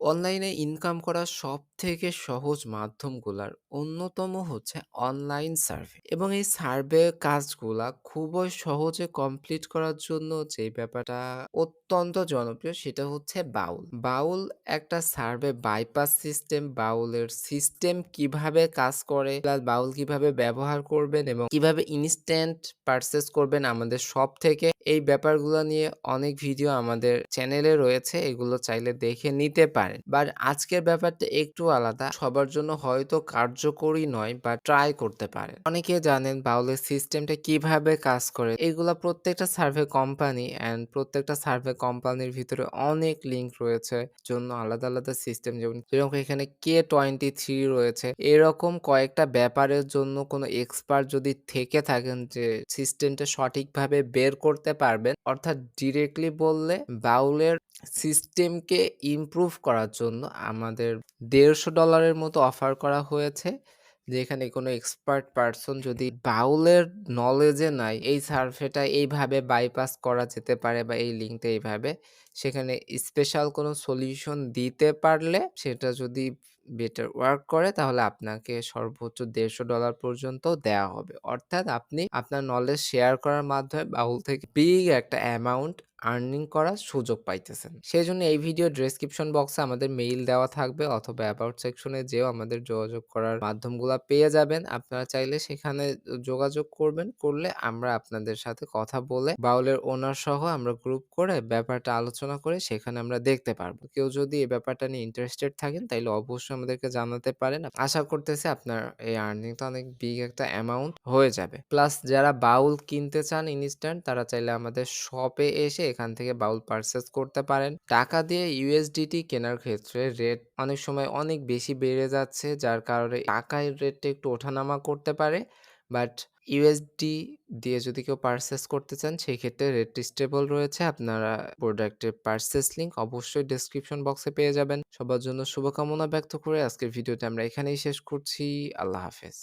অনলাইনে ইনকাম করার সবথেকে সহজ মাধ্যমগুলার অন্যতম হচ্ছে অনলাইন সার্ভে এবং এই সার্ভে কাজগুলা খুবই সহজে কমপ্লিট করার জন্য যে ব্যাপারটা অত্যন্ত জনপ্রিয় সেটা হচ্ছে বাউল। বাউল একটা সার্ভে বাইপাস সিস্টেম। বাউলের সিস্টেম কিভাবে কাজ করে, প্লাস বাউল কিভাবে ব্যবহার করবেন এবং কিভাবে ইনস্ট্যান্ট পারচেজ করবেন আমাদের শপ থেকে, এই ব্যাপারগুলো নিয়ে অনেক ভিডিও আমাদের চ্যানেলে রয়েছে, এগুলো চাইলে দেখে নিতে পারেন। বাট আজকের ব্যাপারটা একটু আলাদা, সবার জন্য হয়তো কার্যকরী নয়, বাট ট্রাই করতে পারেন। অনেকে জানেন বাউলের সিস্টেমটা কিভাবে কাজ করে। এগুলা প্রত্যেকটা সার্ভে কোম্পানি অ্যান্ড প্রত্যেকটা সার্ভে কোম্পানির ভিতরে অনেক লিঙ্ক রয়েছে, জন্য আলাদা আলাদা সিস্টেম, যেরকম এখানে K23 রয়েছে। এরকম কয়েকটা ব্যাপারের জন্য কোনো এক্সপার্ট যদি থেকে থাকেন যে সিস্টেমটা সঠিকভাবে বের করতে পারবেন, অর্থাৎ ডিরেক্টলি বললে বাউলের সিস্টেমকে ইমপ্রুভ করার জন্য আমাদের $150 মতো অফার করা হয়েছে। যেখানে কোনো এক্সপার্ট পারসন যদি বাউলের নলেজে নাই এই সার্ভেটা এইভাবে বাইপাস করা যেতে পারে বা এই লিঙ্কটা এইভাবে, সেখানে স্পেশাল কোনো সলিউশন দিতে পারলে, সেটা যদি বেটার ওয়ার্ক করে, তাহলে আপনাকে সর্বোচ্চ $150 পর্যন্ত দেওয়া হবে। অর্থাৎ আপনি আপনার নলেজ শেয়ার করার মাধ্যমে বাউল থেকে বিগ একটা অ্যামাউন্ট আর্নিং করার সুযোগ পাইতেছেন। সেজন্য এই ভিডিও ডেসক্রিপশন বক্সে আমাদের মেইল দেওয়া থাকবে অথবা অ্যাবাউট সেকশনে যেও আমাদের যোগাযোগ করার মাধ্যমগুলা পেয়ে যাবেন। আপনারা চাইলে সেখানে যোগাযোগ করবেন। করলে আমরা আপনাদের সাথে কথা বলে বাউলের ওনার সহ আমরা গ্রুপ করে ব্যাপারটা আলোচনা করে সেখানে আমরা দেখতে পারবো। কেউ যদি এই ব্যাপারটা নিয়ে ইন্টারেস্টেড থাকেন তাইলে অবশ্যই আমাদেরকে জানাতে পারেন। আশা করতেছি আপনার এই আর্নিংটা অনেক বিগ একটা অ্যামাউন্ট হয়ে যাবে। প্লাস যারা বাউল কিনতে চান ইনস্ট্যান্ট, তারা চাইলে আমাদের শপে এসে এখান থেকে বাউল পারচেজ করতে পারেন। টাকা দিয়ে ইউএসডিটি কেনার ক্ষেত্রে রেট অনেক সময় অনেক বেশি বেড়ে যাচ্ছে, যার কারণে টাকার রেটটা একটু ওঠানামা করতে পারে। বাট ইউএসডি দিয়ে যদি কেউ পারচেজ করতে চান, সেক্ষেত্রে রেট স্টেবল রয়েছে। আপনারা প্রোডাক্টের পারচেজ লিঙ্ক অবশ্যই ডেসক্রিপশন বক্সে পেয়ে যাবেন। সবার জন্য শুভকামনা ব্যক্ত করে আজকের ভিডিওটা আমরা এখানেই শেষ করছি। আল্লাহ হাফেজ।